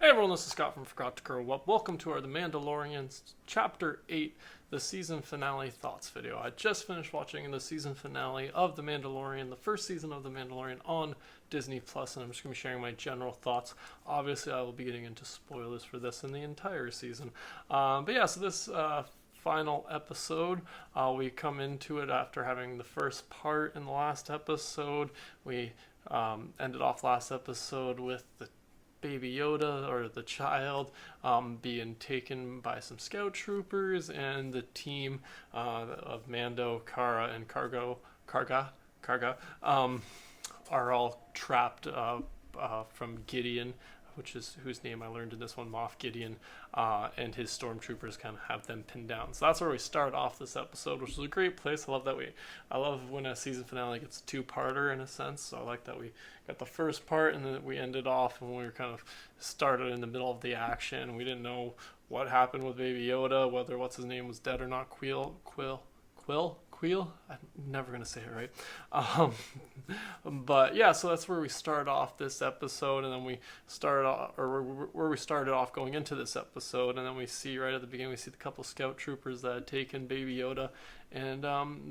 Hey everyone, this is Scott from Forgot to Grow Up. Welcome to The Mandalorian Chapter 8, the season finale thoughts video. I just finished watching the season finale of The Mandalorian, the first season of The Mandalorian on Disney Plus, and I'm just going to be sharing my general thoughts. Obviously, I will be getting into spoilers for this in the entire season. But yeah, so this final episode, we come into it after having the first part in the last episode. We ended off last episode with the Baby Yoda, or the child, being taken by some scout troopers, and the team of Mando, Cara, and Karga, are all trapped from Gideon, whose name I learned in this one, Moff Gideon, and his stormtroopers kind of have them pinned down. So that's where we start off this episode, which is a great place. I love when a season finale gets a two-parter in a sense. So I like that we got the first part and then we ended off and we were kind of started in the middle of the action. We didn't know what happened with Baby Yoda, whether what's his name was dead or not. Quill. I'm never gonna say it right. But yeah, so that's where we start off this episode, and then we start off, or where we started off going into this episode, and then we see right at the beginning, we see the couple scout troopers that had taken Baby Yoda, and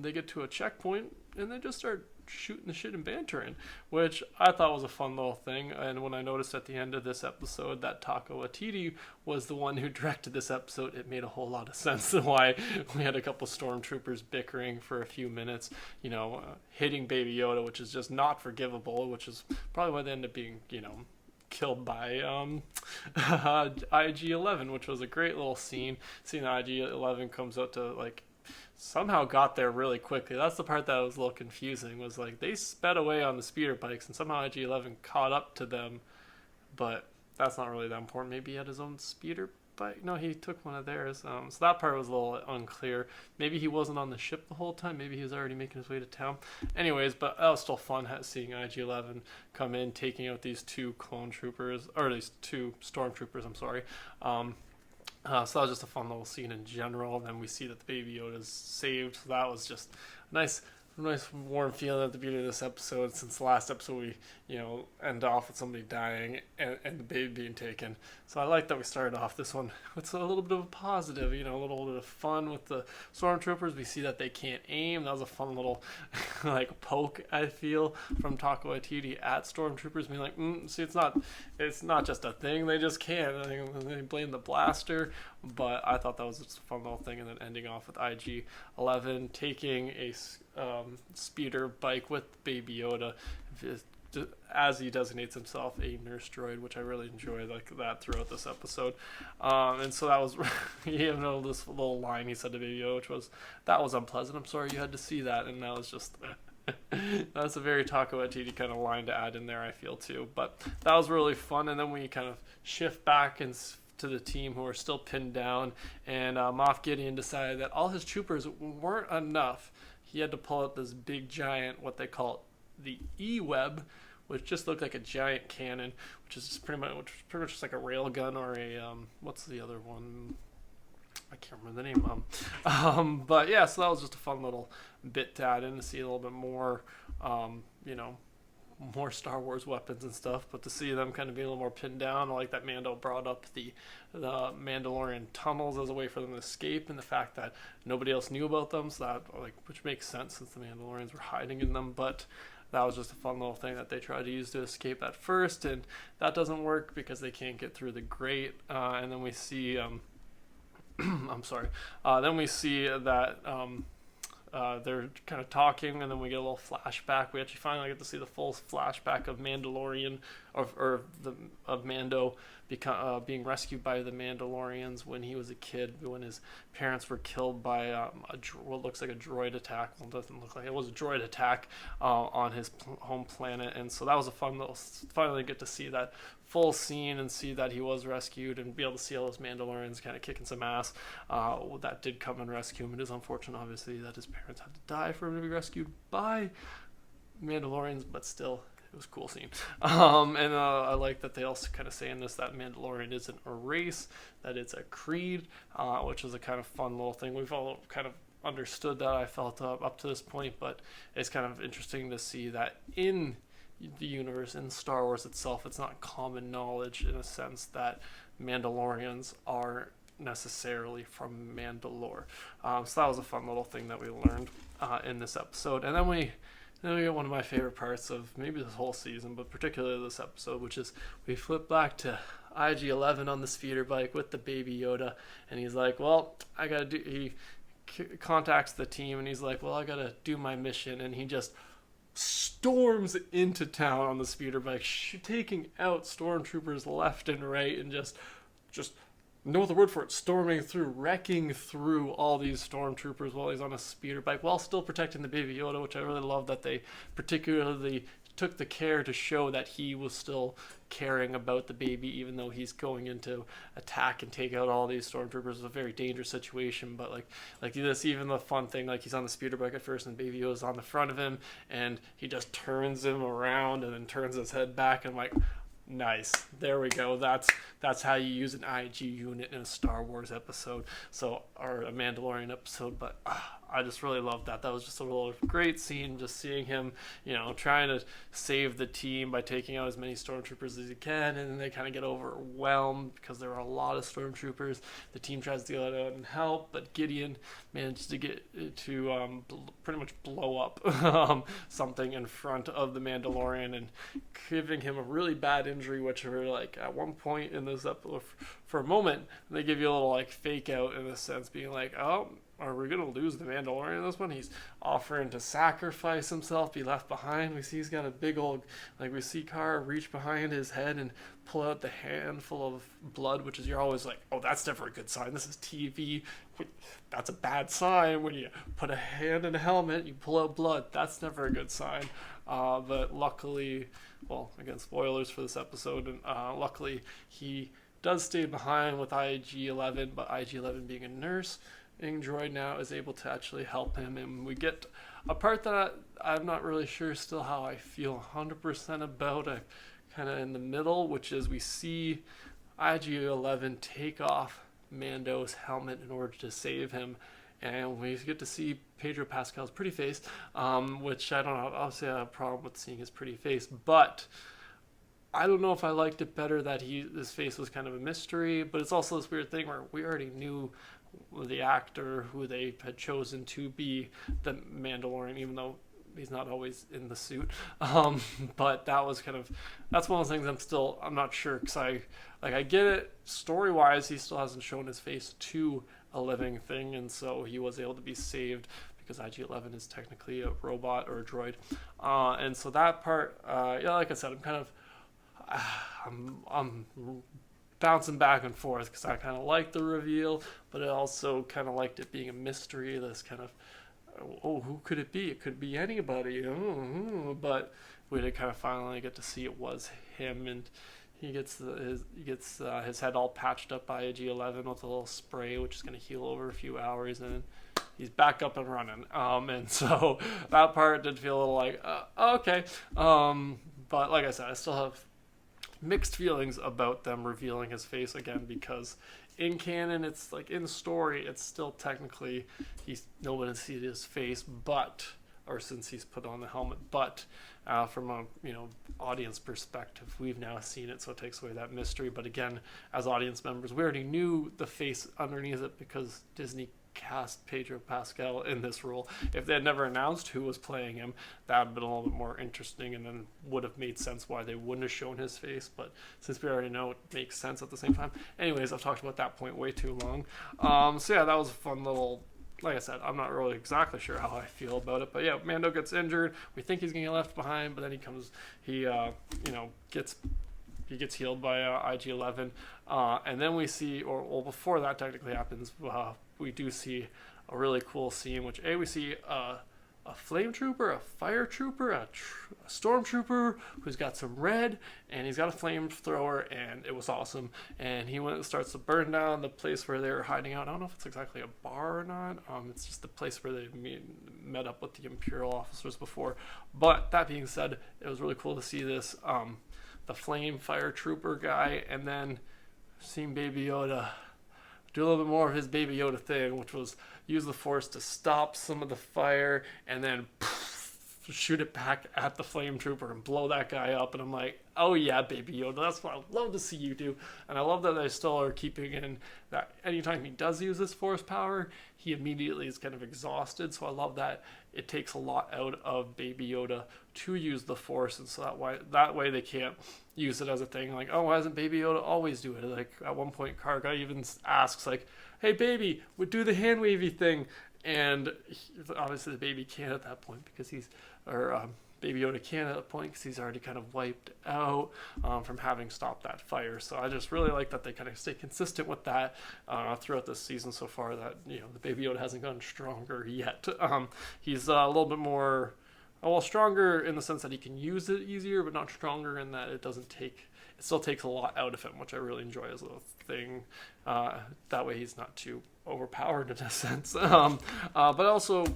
they get to a checkpoint, and they just start shooting the shit and bantering, which I thought was a fun little thing. And when I noticed at the end of this episode that Taika Waititi was the one who directed this episode, it made a whole lot of sense why we had a couple stormtroopers bickering for a few minutes, hitting Baby Yoda, which is just not forgivable, which is probably why they end up being, killed by IG-11, which was a great little scene. Seeing IG-11 comes out to somehow got there really quickly. That's the part that was a little confusing, was they sped away on the speeder bikes and somehow IG-11 caught up to them, but that's not really that important. Maybe he had his own speeder bike. No, he took one of theirs. So that part was a little unclear. Maybe he wasn't on the ship the whole time. Maybe he was already making his way to town. Anyways, but that was still fun seeing IG-11 come in, taking out these two clone troopers, or these two stormtroopers, I'm sorry. So that was just a fun little scene in general. And then we see that the Baby Yoda is saved. So that was just a nice warm feeling at the beginning of this episode. Since the last episode we end off with somebody dying and the baby being taken. So I like that we started off this one with a little bit of a positive, a little bit of fun with the stormtroopers. We see that they can't aim. That was a fun little poke, I feel, from Taika Waititi at stormtroopers, being see, it's not just a thing, they just can't. I think they blame the blaster, but I thought that was just a fun little thing. And then ending off with IG-11 taking a speeder bike with Baby Yoda, as he designates himself, a nurse droid, which I really enjoyed that throughout this episode. And so that was this little line he said to Baby Yoda, that was unpleasant. I'm sorry you had to see that. And that was just that's a very Taika Waititi kind of line to add in there, I feel, too. But that was really fun. And then we kind of shift back and to the team who are still pinned down, and Moff Gideon decided that all his troopers weren't enough. He had to pull out this big giant, what they call the E-Web, which just looked like a giant cannon, which is pretty much just like a rail gun, or a what's the other one? I can't remember the name. But yeah, so that was just a fun little bit to add in to see a little bit more, more Star Wars weapons and stuff, but to see them kind of be a little more pinned down. I like that Mando brought up the Mandalorian tunnels as a way for them to escape, and the fact that nobody else knew about them, so that which makes sense since the Mandalorians were hiding in them. But that was just a fun little thing that they tried to use to escape at first, and that doesn't work because they can't get through the grate. And then we see I'm sorry. Then we see that they're kind of talking, and then we get a little flashback. We actually finally get to see the full flashback of Mandalorian, of Mando being rescued by the Mandalorians when he was a kid, when his parents were killed by what looks like a droid attack. Well, it doesn't look like it was a droid attack on his home planet. And so that was a fun little, finally get to see that full scene and see that he was rescued and be able to see all those Mandalorians kind of kicking some ass. That did come and rescue him. It is unfortunate, obviously, that his parents had to die for him to be rescued by Mandalorians, but still, it was a cool scene. And I like that they also kind of say in this that Mandalorian isn't a race, that it's a creed, which is a kind of fun little thing. We've all kind of understood that, I felt, up to this point, but it's kind of interesting to see that in the universe, in Star Wars itself, it's not common knowledge in a sense that Mandalorians are necessarily from Mandalore. So that was a fun little thing that we learned in this episode. And then we get one of my favorite parts of maybe this whole season, but particularly this episode, which is we flip back to IG-11 on the speeder bike with the baby Yoda, and he's like, well, he contacts the team, and he's like, well, I gotta do my mission, and he just storms into town on the speeder bike, taking out stormtroopers left and right, and just know the word for it, storming through, wrecking through all these stormtroopers while he's on a speeder bike, while still protecting the baby Yoda, which I really love that they particularly took the care to show that he was still caring about the baby, even though he's going into attack and take out all these stormtroopers. It's a very dangerous situation, but like this, even the fun thing, like he's on the speeder bike at first and baby Yoda's on the front of him, and he just turns him around and then turns his head back, and I'm like, nice, there we go. That's how you use an IG unit in a Star Wars episode, or a Mandalorian episode. But I just really loved that. That was just a little great scene, just seeing him, trying to save the team by taking out as many stormtroopers as he can, and then they kind of get overwhelmed because there are a lot of stormtroopers. The team tries to go out and help, but Gideon manages to get to pretty much blow up something in front of the Mandalorian and giving him a really bad injury, which are like at one point in this episode, for a moment, they give you a little like fake out in a sense, being like, oh, are we going to lose the Mandalorian in this one? He's offering to sacrifice himself, be left behind. We see he's got a big old, we see Cara reach behind his head and pull out the handful of blood, which is, you're always like, oh, that's never a good sign. This is TV. That's a bad sign. When you put a hand in a helmet, you pull out blood. That's never a good sign. But luckily, well, again, spoilers for this episode, and luckily he does stay behind with IG-11, but IG-11 being a nurse, droid now is able to actually help him, and we get a part that I'm not really sure still how I feel 100% about. I'm kind of in the middle, which is we see IG-11 take off Mando's helmet in order to save him, and we get to see Pedro Pascal's pretty face, which I don't know, obviously I have a problem with seeing his pretty face, but I don't know if I liked it better that his face was kind of a mystery, but it's also this weird thing where we already knew the actor who they had chosen to be the Mandalorian, even though he's not always in the suit. But that's one of those things I'm not sure, because I get it story-wise, he still hasn't shown his face to a living thing, and so he was able to be saved because IG-11 is technically a robot or a droid. And so that part, like I said, I'm bouncing back and forth because I kind of like the reveal, but I also kind of liked it being a mystery. This kind of, oh, who could it be? It could be anybody. But we did kind of finally get to see it was him, and he gets his head all patched up by IG-11 with a little spray, which is going to heal over a few hours, and he's back up and running. And so that part did feel a little like, okay. But like I said, I still have mixed feelings about them revealing his face again, because in canon, it's like in story, it's still technically nobody sees his face, or since he's put on the helmet, but from a audience perspective, we've now seen it, so it takes away that mystery. But again, as audience members, we already knew the face underneath it because Disney cast Pedro Pascal in this role. If they had never announced who was playing him, that would have been a little bit more interesting, and then would have made sense why they wouldn't have shown his face. But since we already know, it makes sense at the same time. Anyways, I've talked about that point way too long. So yeah, that was a fun little, like I said, I'm not really exactly sure how I feel about it, but yeah, Mando gets injured. We think he's gonna get left behind, but then he gets healed by IG-11, and then we see, or before that technically happens, we do see a really cool scene, which we see a flame trooper, a fire trooper, a stormtrooper who's got some red, and he's got a flamethrower, and it was awesome. And he starts to burn down the place where they were hiding out. I don't know if it's exactly a bar or not. It's just the place where they met up with the Imperial officers before. But that being said, it was really cool to see this, the flame fire trooper guy, and then seeing Baby Yoda do a little bit more of his Baby Yoda thing, which was use the Force to stop some of the fire, and then shoot it back at the flame trooper and blow that guy up. And I'm like, oh yeah, Baby Yoda, that's what I'd love to see you do. And I love that they still are keeping in that anytime he does use his force power, he immediately is kind of exhausted. So I love that it takes a lot out of Baby Yoda to use the force, and so that way they can't use it as a thing like, oh, why doesn't Baby Yoda always do it? Like at one point Karga even asks like, hey baby, would do the hand wavy thing, and obviously the baby can't at that point because Baby Yoda can at a point because he's already kind of wiped out from having stopped that fire. So I just really like that they kind of stay consistent with that throughout this season so far, that the Baby Yoda hasn't gotten stronger yet. He's a little bit more, stronger in the sense that he can use it easier, but not stronger in that it still takes a lot out of him, which I really enjoy as a little thing. That way he's not too overpowered in a sense. But also,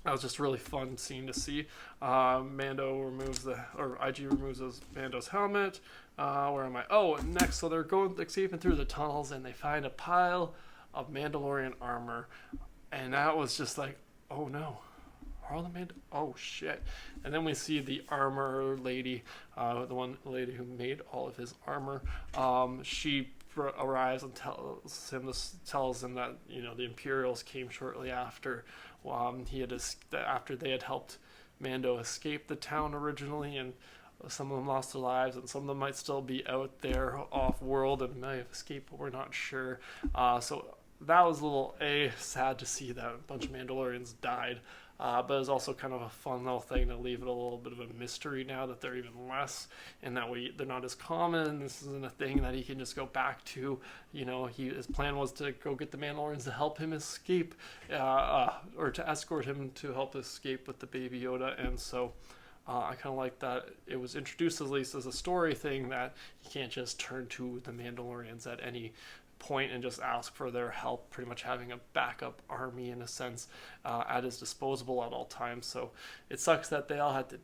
that was just a really fun scene to see. Mando removes IG removes Mando's helmet. Where am I? Oh, next, so they're escaping through the tunnels, and they find a pile of Mandalorian armor. And that was just like, oh no. Oh shit. And then we see the armor lady, the lady who made all of his armor. She arrives and tells him that the Imperials came shortly after after they had helped Mando escape the town originally, and some of them lost their lives, and some of them might still be out there off world and may have escaped, but we're not sure. So that was a little sad to see that a bunch of Mandalorians died. But it was also kind of a fun little thing to leave it a little bit of a mystery now that they're even less, and that they're not as common. This isn't a thing that he can just go back to. His plan was to go get the Mandalorians to help him escape, or to escort him to help escape with the Baby Yoda. And so I kind of like that it was introduced at least as a story thing, that he can't just turn to the Mandalorians at any point and just ask for their help, pretty much having a backup army in a sense at his disposal at all times. So it sucks that they all had to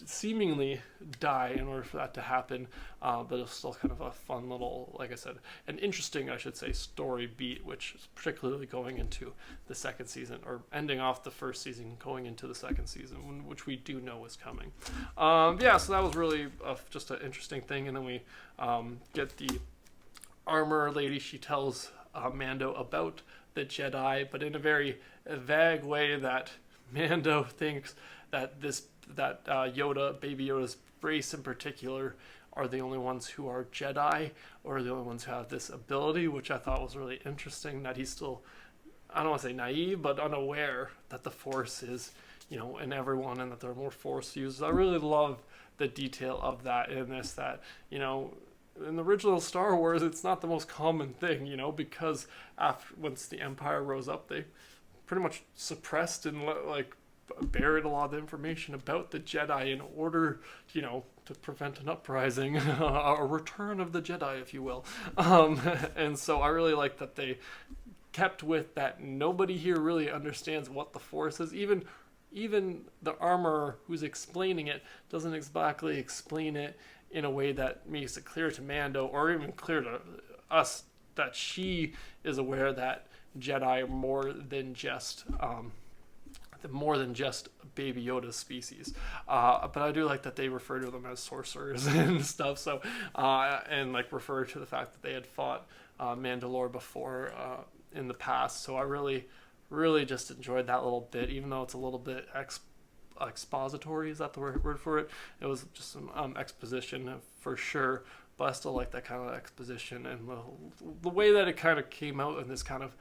seemingly die in order for that to happen, but it's still kind of a fun little, like I said, an interesting, I should say, story beat, which is particularly going into the second season, or ending off the first season going into the second season, which we do know is coming. So that was really just an interesting thing. And then we get the armor lady. She tells Mando about the Jedi, but in a very vague way, that Mando thinks that Baby Yoda's race in particular, are the only ones who are Jedi, or the only ones who have this ability, which I thought was really interesting, that he's still, I don't want to say naive, but unaware that the Force is, in everyone, and that there are more Force users. I really love the detail of that in this, that, in the original Star Wars, it's not the most common thing, because once the Empire rose up, they pretty much suppressed and buried a lot of the information about the Jedi in order, to prevent an uprising, a return of the Jedi, if you will. And so I really like that they kept with that. Nobody here really understands what the Force is. Even the armorer who's explaining it doesn't exactly explain it in a way that makes it clear to Mando, or even clear to us, that she is aware that Jedi are more than just Baby Yoda's species. But I do like that they refer to them as sorcerers and stuff. So and refer to the fact that they had fought Mandalore before in the past. So I really just enjoyed that little bit, even though it's a little bit expository, is that the word for it? It was just some exposition for sure, but I still like that kind of exposition, and the way that it kind of came out in this kind of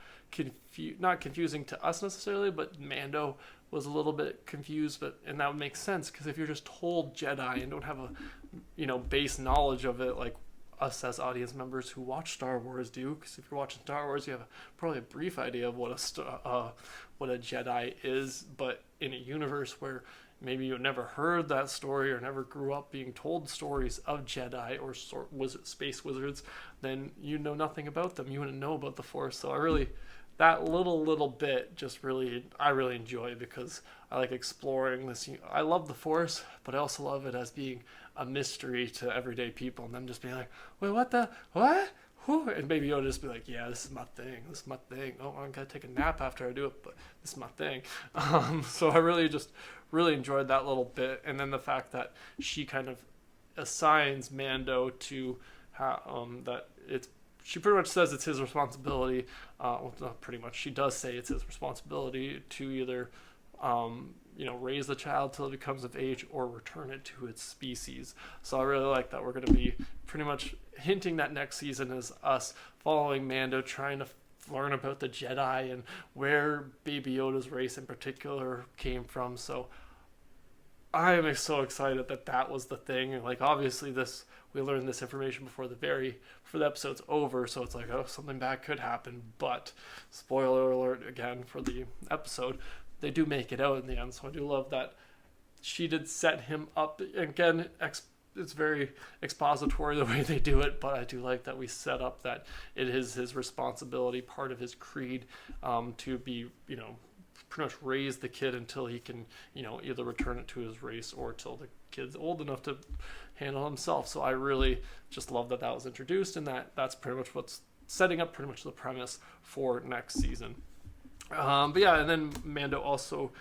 not confusing to us necessarily, but Mando was a little bit confused, and that would make sense, because if you're just told Jedi and don't have a base knowledge of it, like us as audience members who watch Star Wars do, because if you're watching Star Wars, you have probably a brief idea of what a Jedi is, but in a universe where maybe you never heard that story or never grew up being told stories of Jedi or space wizards, then you know nothing about them. You wouldn't know about the Force. So that little bit I really enjoy, because I like exploring this. I love the Force, but I also love it as being a mystery to everyday people, and them just being like, wait, what? Whew. And Baby Yoda just be like, yeah, this is my thing. Oh, I'm gonna take a nap after I do it, but this is my thing. So I really just really enjoyed that little bit. And then the fact that she kind of assigns Mando to that it's she pretty much says it's his responsibility. Well, not pretty much. She does say it's his responsibility to either, raise the child till it becomes of age or return it to its species. So I really like that we're going to be pretty much hinting that next season is us following Mando, trying to learn about the Jedi and where Baby Yoda's race in particular came from. So I am so excited that was the thing. Like, obviously we learned this information before the episode's over, so it's like, oh, something bad could happen. But spoiler alert again for the episode, they do make it out in the end. So I do love that she did set him up. Again, it's very expository the way they do it, but I do like that we set up that it is his responsibility, part of his creed, to be, pretty much raise the kid until he can, either return it to his race or till the kid's old enough to handle himself. So I really just love that was introduced, and that's pretty much what's setting up pretty much the premise for next season. But yeah, and then Mando also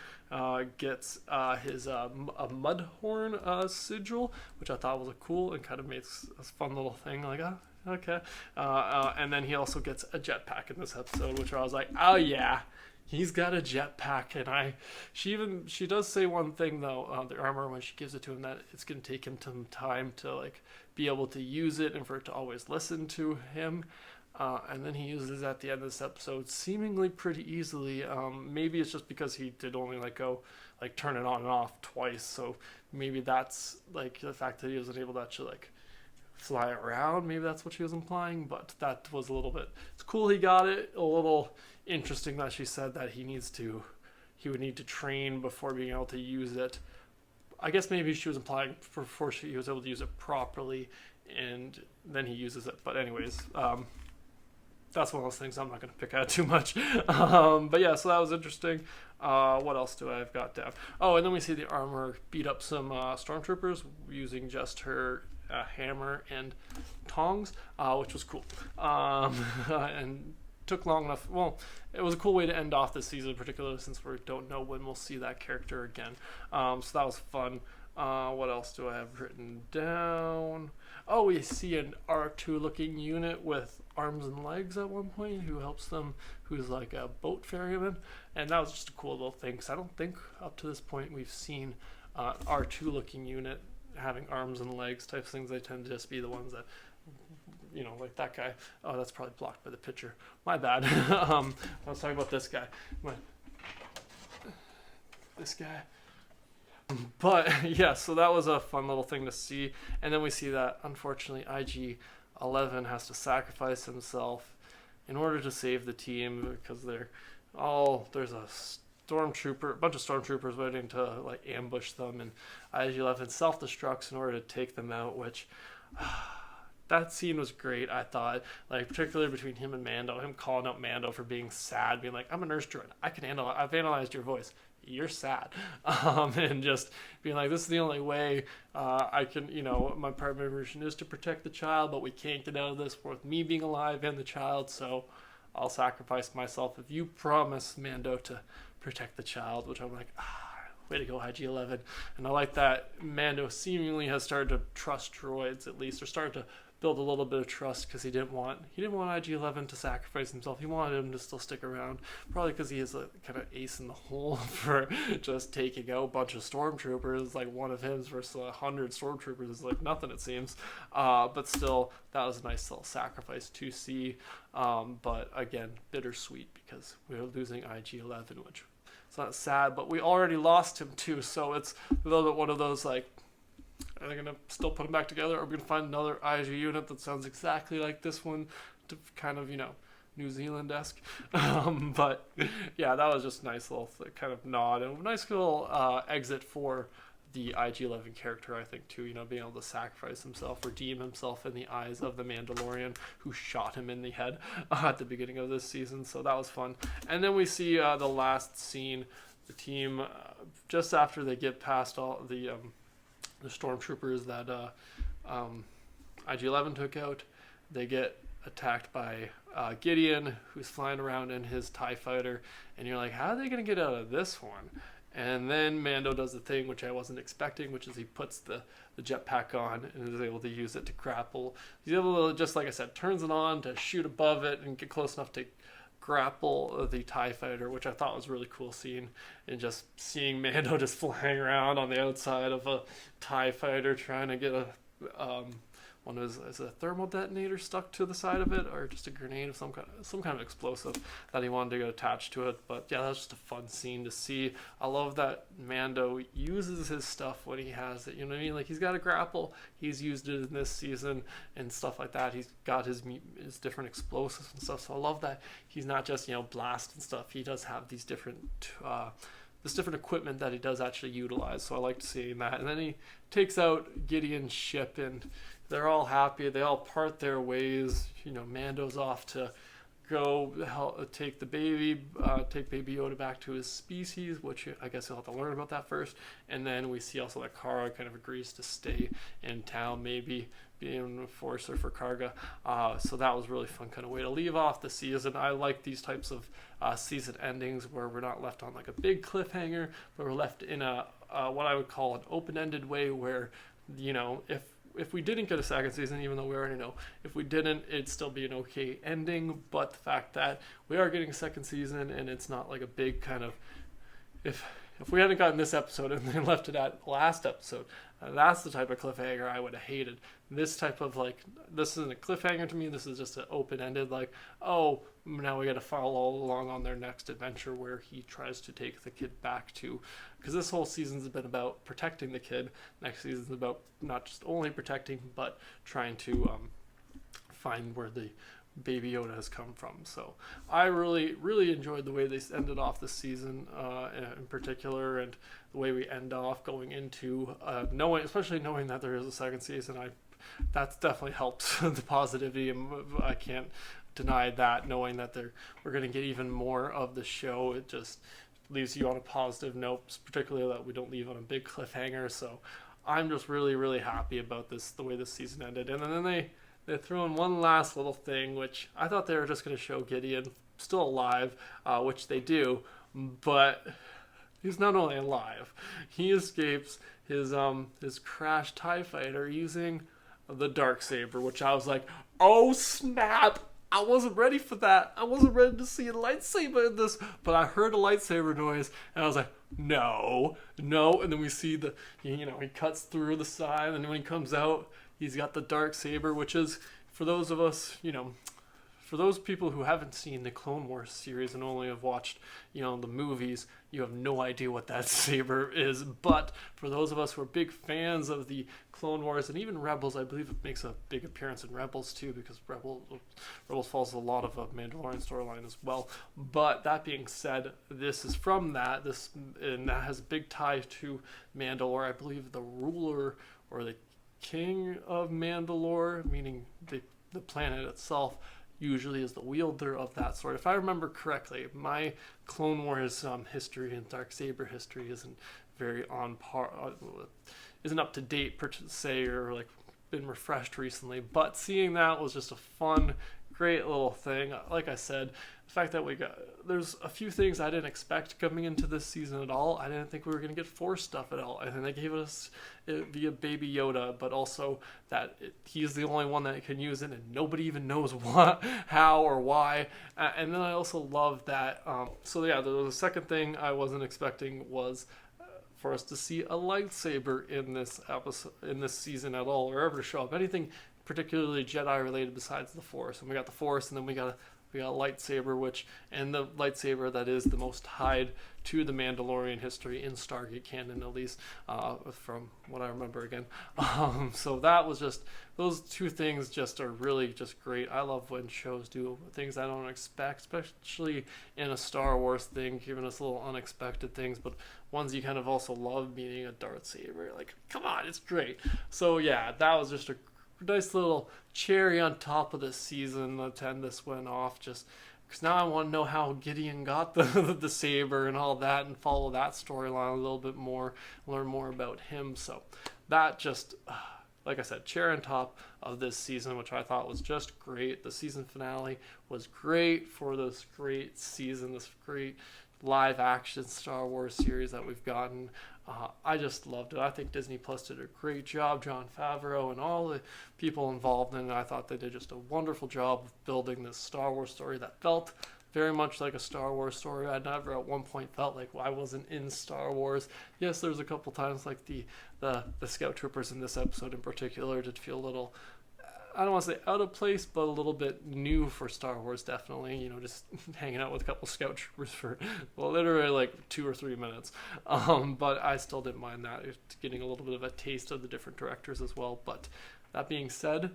gets his a Mudhorn sigil, which I thought was a cool and kind of makes a fun little thing. Like, okay. And then he also gets a jetpack in this episode, which I was like, oh yeah, he's got a jetpack. And she does say one thing though, the armor, when she gives it to him, that it's going to take him some time to like be able to use it and for it to always listen to him. And then he uses it at the end of this episode seemingly pretty easily. Maybe it's just because he did only turn it on and off twice. So maybe that's like the fact that he wasn't able to actually like fly around. Maybe that's what she was implying, but that was a little bit, it's cool he got it. A little interesting that she said that he would need to train before being able to use it. I guess maybe she was implying before he was able to use it properly and then he uses it. But anyways, that's one of those things I'm not going to pick out too much. But yeah, so that was interesting. What else do I've got down? Oh, and then we see the armor beat up some stormtroopers using just her hammer and tongs, which was cool. And took long enough. Well, it was a cool way to end off this season, particularly since we don't know when we'll see that character again. So that was fun. What else do I have written down? Oh, we see an R2 looking unit with arms and legs at one point who helps them, who's like a boat ferryman. And that was just a cool little thing, because I don't think up to this point we've seen R2 looking unit having arms and legs type things. They tend to just be the ones that, like that guy. Oh, that's probably blocked by the picture. My bad. I was talking about this guy. This guy. But yeah, so that was a fun little thing to see. And then we see that unfortunately IG-11 has to sacrifice himself in order to save the team, because there's a bunch of stormtroopers waiting to like ambush them, and IG-11 self-destructs in order to take them out, which that scene was great. I thought, like, particularly between him and Mando, him calling out Mando for being sad, being like, I'm a nurse droid, I've analyzed your voice, you're sad, and just being like, this is the only way I can, my primary mission is to protect the child, but we can't get out of this with me being alive and the child, so I'll sacrifice myself if you promise, Mando, to protect the child. Which I'm like, way to go, IG-11. And I like that Mando seemingly has started to trust droids, at least, or started to build a little bit of trust, because he didn't want IG-11 to sacrifice himself. He wanted him to still stick around, probably because he is a kind of ace in the hole for just taking out a bunch of stormtroopers. Like, one of his versus 100 stormtroopers is like nothing, it seems. But still, that was a nice little sacrifice to see. But again, bittersweet, because we're losing IG-11, which it's not sad, but we already lost him too. So it's a little bit one of those, like, are they going to still put them back together? Or are we going to find another IG unit that sounds exactly like this one, to kind of, New Zealand-esque? But yeah, that was just a nice little kind of nod, and a nice little exit for the IG-11 character, I think, too. Being able to sacrifice himself, redeem himself in the eyes of the Mandalorian who shot him in the head at the beginning of this season. So that was fun. And then we see the last scene, the team, just after they get past all the stormtroopers that IG-11 took out, they get attacked by Gideon, who's flying around in his TIE fighter, and you're like, how are they going to get out of this one? And then Mando does the thing which I wasn't expecting, which is he puts the jetpack on and is able to use it to grapple. He's able to, just like I said, turns it on to shoot above it and get close enough to grapple the TIE fighter, which I thought was a really cool scene. And just seeing Mando just flying around on the outside of a TIE fighter trying to get a one of his, is a thermal detonator stuck to the side of it, or just a grenade of some kind of explosive that he wanted to get attached to it. But yeah, that's just a fun scene to see. I love that Mando uses his stuff when he has it. You know what I mean? Like, he's got a grapple. He's used it in this season and stuff like that. He's got his different explosives and stuff. So I love that he's not just, blast and stuff. He does have these different this different equipment that he does actually utilize. So I liked seeing that. And then he takes out Gideon's ship, and they're all happy. They all part their ways. Mando's off to go help take Baby Yoda back to his species, which I guess he'll have to learn about that first. And then we see also that Kara kind of agrees to stay in town, maybe being an enforcer for Karga. So that was a really fun kind of way to leave off the season. I like these types of season endings where we're not left on like a big cliffhanger, but we're left in a what I would call an open-ended way where, if we didn't get a second season, even though we already know, if we didn't, it'd still be an okay ending. But the fact that we are getting a second season and it's not like a big kind of, if we hadn't gotten this episode and then left it at last episode, that's the type of cliffhanger I would have hated. This type of this isn't a cliffhanger to me. This is just an open-ended, now we got to follow along on their next adventure where he tries to take the kid back to, because this whole season's been about protecting the kid. Next season's about not just only protecting, but trying to find where the Baby Yoda has come from. So I really, really enjoyed the way they ended off this season in particular, and the way we end off going into especially knowing that there is a second season. That definitely helps the positivity, and I can't deny that, knowing that we're going to get even more of the show. It just leaves you on a positive note, particularly that we don't leave on a big cliffhanger. So I'm just really, really happy about the way this season ended. And then they threw in one last little thing, which I thought they were just going to show Gideon still alive, which they do, but he's not only alive, he escapes his crashed TIE fighter using the Darksaber, which I was like, oh snap! I wasn't ready for that. I wasn't ready to see a lightsaber in this, but I heard a lightsaber noise, and I was like, no. And then we see he cuts through the side, and when he comes out, he's got the Darksaber, which is, for those of us, for those people who haven't seen the Clone Wars series and only have watched, the movies, you have no idea what that saber is. But for those of us who are big fans of the Clone Wars and even Rebels, I believe it makes a big appearance in Rebels too, because Rebels follows a lot of a Mandalorian storyline as well. But that being said, this is from that. And that has a big tie to Mandalore. I believe the ruler or the king of Mandalore, meaning the planet itself, usually is the wielder of that sword. If I remember correctly, my Clone Wars history and Darksaber history isn't very on par, isn't up to date per se, or been refreshed recently. But seeing that was just a fun, great little thing. Like I said, the fact that there's a few things I didn't expect coming into this season at all. I didn't think we were going to get Force stuff at all. I think they gave us it via Baby Yoda, but also that he's the only one that can use it, and nobody even knows what, how, or why. And then I also love that. The second thing I wasn't expecting was for us to see a lightsaber in this episode, in this season at all, or ever to show up. Anything particularly Jedi related besides the Force. And we got the Force, and then we got a lightsaber, and the lightsaber that is the most tied to the Mandalorian history in Stargate canon, at least from what I remember again. So that was just, those two things just are really just great. I love when shows do things I don't expect, especially in a Star Wars thing, giving us little unexpected things, but ones you kind of also love, meaning a Darksaber. Come on, it's great. So yeah, that was just a nice little cherry on top of this season. The 10 this went off, just because now I want to know how Gideon got the saber and all that, and follow that storyline a little bit more, learn more about him. So that just, like I said, cherry on top of this season, which I thought was just great. The season finale was great for this great season, this great live action Star Wars series that we've gotten. I just loved it. I think Disney Plus did a great job. Jon Favreau and all the people involved in it, I thought they did just a wonderful job of building this Star Wars story that felt very much like a Star Wars story. I never at one point felt like I wasn't in Star Wars. Yes, there's a couple times like the Scout Troopers in this episode in particular did feel a little, I don't want to say out of place, but a little bit new for Star Wars, definitely. You know, just hanging out with a couple Scout Troopers for literally like 2 or 3 minutes. But I still didn't mind that. It's getting a little bit of a taste of the different directors as well. But that being said,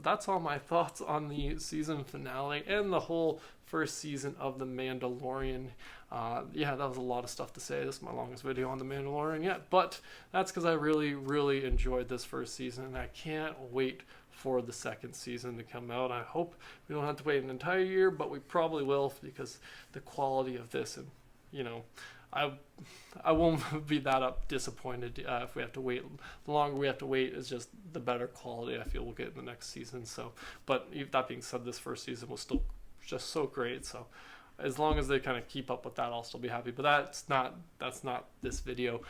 that's all my thoughts on the season finale and the whole first season of The Mandalorian. Yeah, that was a lot of stuff to say. This is my longest video on The Mandalorian yet, but that's because I really, really enjoyed this first season, and I can't wait for the second season to come out. I hope we don't have to wait an entire year, but we probably will, because the quality of this, and you know, I won't be that disappointed if we have to wait. The longer we have to wait is just the better quality I feel we'll get in the next season. So, but that being said, this first season was still just so great. So as long as they kind of keep up with that, I'll still be happy. But that's not this video.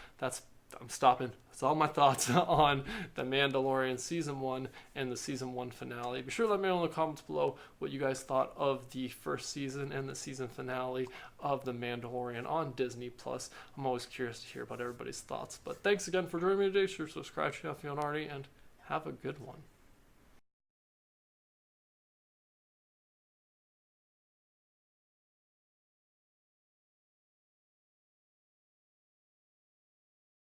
I'm stopping. That's all my thoughts on The Mandalorian Season 1 and the Season 1 finale. Be sure to let me know in the comments below what you guys thought of the first season and the season finale of The Mandalorian on Disney+. I'm always curious to hear about everybody's thoughts. But thanks again for joining me today. Sure, subscribe if you haven't already, and have a good one.